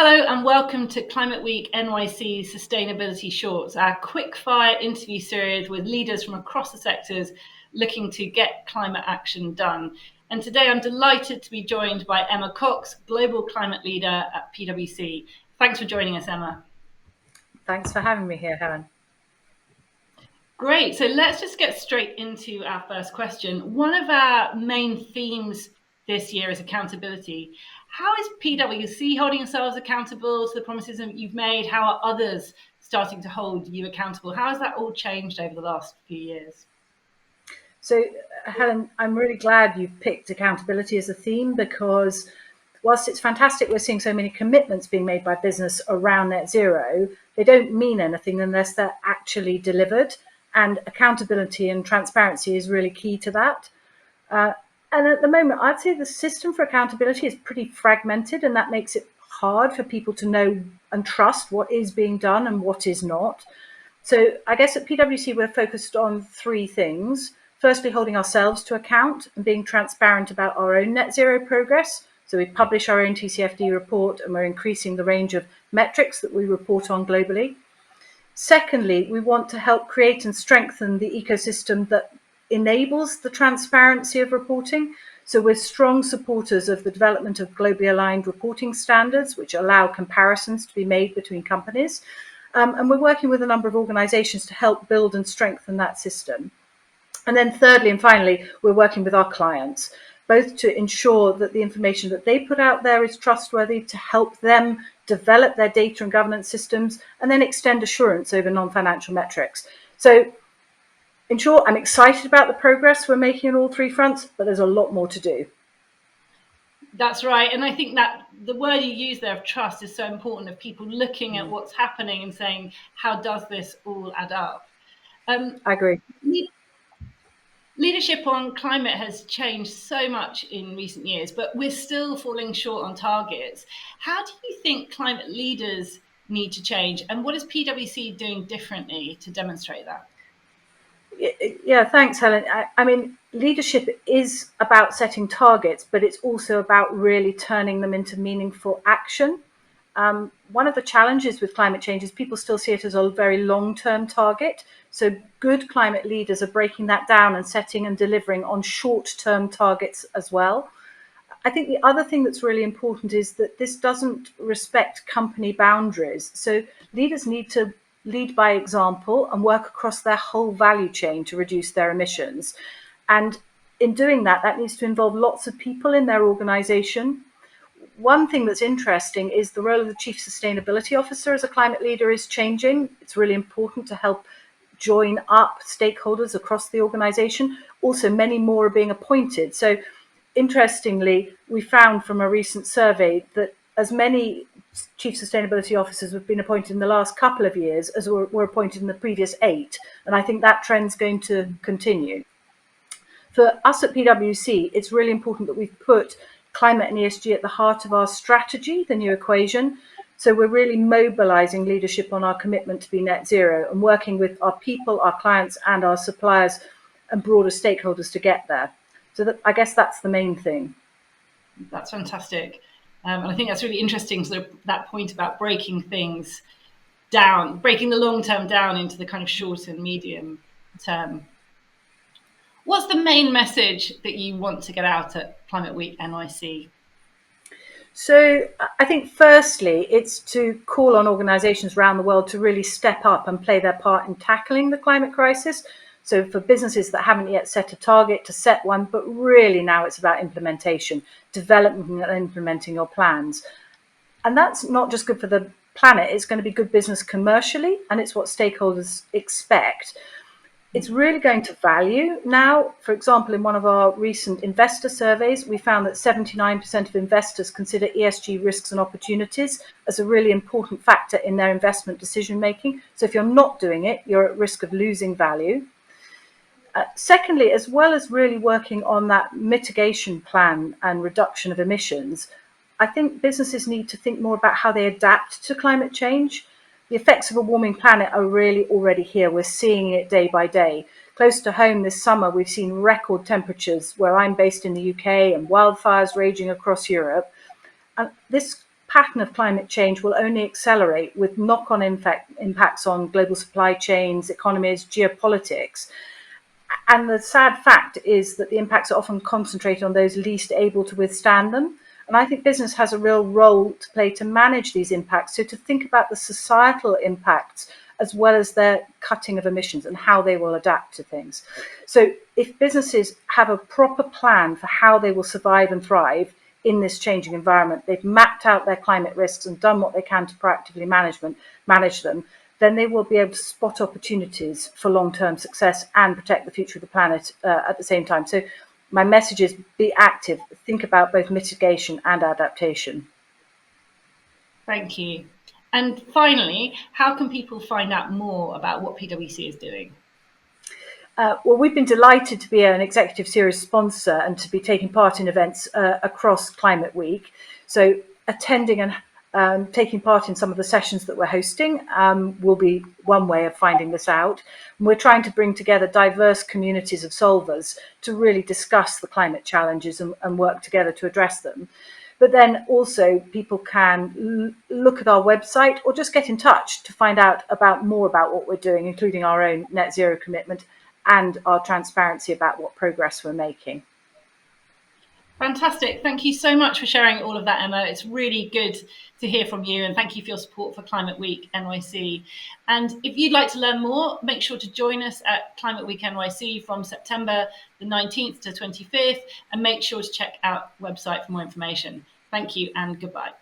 Hello and welcome to Climate Week NYC Sustainability Shorts, our quick-fire interview series with leaders from across the sectors looking to get climate action done. And today I'm delighted to be joined by Emma Cox, Global Climate Leader at PwC. Thanks for joining us, Emma. Thanks for having me here, Helen. Great, so let's just get straight into our first question. One of our main themes this year is accountability. How is PwC holding yourselves accountable to the promises that you've made? How are others starting to hold you accountable? How has that all changed over the last few years? So, Helen, I'm really glad you've picked accountability as a theme, because whilst it's fantastic we're seeing so many commitments being made by business around net zero, they don't mean anything unless they're actually delivered. And accountability and transparency is really key to that. And at the moment, I'd say the system for accountability is pretty fragmented, and that makes it hard for people to know and trust what is being done and what is not. So I guess at PwC, we're focused on three things. Firstly, holding ourselves to account and being transparent about our own net zero progress. So we publish our own TCFD report, and we're increasing the range of metrics that we report on globally. Secondly, we want to help create and strengthen the ecosystem that enables the transparency of reporting. So we're strong supporters of the development of globally aligned reporting standards, which allow comparisons to be made between companies. And we're working with a number of organizations to help build and strengthen that system. And then thirdly and finally, we're working with our clients, both to ensure that the information that they put out there is trustworthy, to help them develop their data and governance systems, and then extend assurance over non-financial metrics. So in short, I'm excited about the progress we're making on all three fronts, but there's a lot more to do. That's right. And I think that the word you use there of trust is so important, of people looking at what's happening and saying, how does this all add up? I agree. Leadership on climate has changed so much in recent years, but we're still falling short on targets. How do you think climate leaders need to change? And what is PwC doing differently to demonstrate that? Yeah, thanks, Helen. I mean, leadership is about setting targets, but it's also about really turning them into meaningful action. One of the challenges with climate change is people still see it as a very long-term target. So good climate leaders are breaking that down and setting and delivering on short-term targets as well. I think the other thing that's really important is that this doesn't respect company boundaries. So leaders need to lead by example and work across their whole value chain to reduce their emissions. And in doing that, that needs to involve lots of people in their organization. One thing that's interesting is the role of the Chief Sustainability Officer as a climate leader is changing. It's really important to help join up stakeholders across the organization. Also, many more are being appointed. So interestingly, we found from a recent survey that as many Chief Sustainability Officers have been appointed in the last couple of years as were appointed in the previous 8. And I think that trend's going to continue. For us at PwC, it's really important that we've put climate and ESG at the heart of our strategy, the new equation. So we're really mobilizing leadership on our commitment to be net zero and working with our people, our clients, and our suppliers and broader stakeholders to get there. So I guess that's the main thing. That's fantastic. And I think that's really interesting, sort of that point about breaking things down, breaking the long term down into the kind of short and medium term. What's the main message that you want to get out at Climate Week NYC? So I think firstly, it's to call on organisations around the world to really step up and play their part in tackling the climate crisis. So for businesses that haven't yet set a target, to set one, but really now it's about implementation, developing and implementing your plans. And that's not just good for the planet, it's going to be good business commercially, and it's what stakeholders expect. It's really going to value now. For example, in one of our recent investor surveys, we found that 79% of investors consider ESG risks and opportunities as a really important factor in their investment decision making. So if you're not doing it, you're at risk of losing value. Secondly, as well as really working on that mitigation plan and reduction of emissions, I think businesses need to think more about how they adapt to climate change. The effects of a warming planet are really already here. We're seeing it day by day. Close to home this summer, we've seen record temperatures where I'm based in the UK and wildfires raging across Europe. And this pattern of climate change will only accelerate with knock-on impacts on global supply chains, economies, geopolitics. And the sad fact is that the impacts are often concentrated on those least able to withstand them. And I think business has a real role to play to manage these impacts. So to think about the societal impacts as well as their cutting of emissions and how they will adapt to things. So if businesses have a proper plan for how they will survive and thrive in this changing environment, they've mapped out their climate risks and done what they can to proactively manage them, then they will be able to spot opportunities for long-term success and protect the future of the planet at the same time. So my message is be active, think about both mitigation and adaptation. Thank you. And finally, how can people find out more about what PwC is doing? Well, we've been delighted to be an executive series sponsor and to be taking part in events across Climate Week. So attending and taking part in some of the sessions that we're hosting will be one way of finding this out. And we're trying to bring together diverse communities of solvers to really discuss the climate challenges and work together to address them. But then also people can look at our website or just get in touch to find out more about what we're doing, including our own net zero commitment and our transparency about what progress we're making. Fantastic. Thank you so much for sharing all of that, Emma. It's really good to hear from you, and thank you for your support for Climate Week NYC. And if you'd like to learn more, make sure to join us at Climate Week NYC from September the 19th to 25th, and make sure to check out the website for more information. Thank you and goodbye.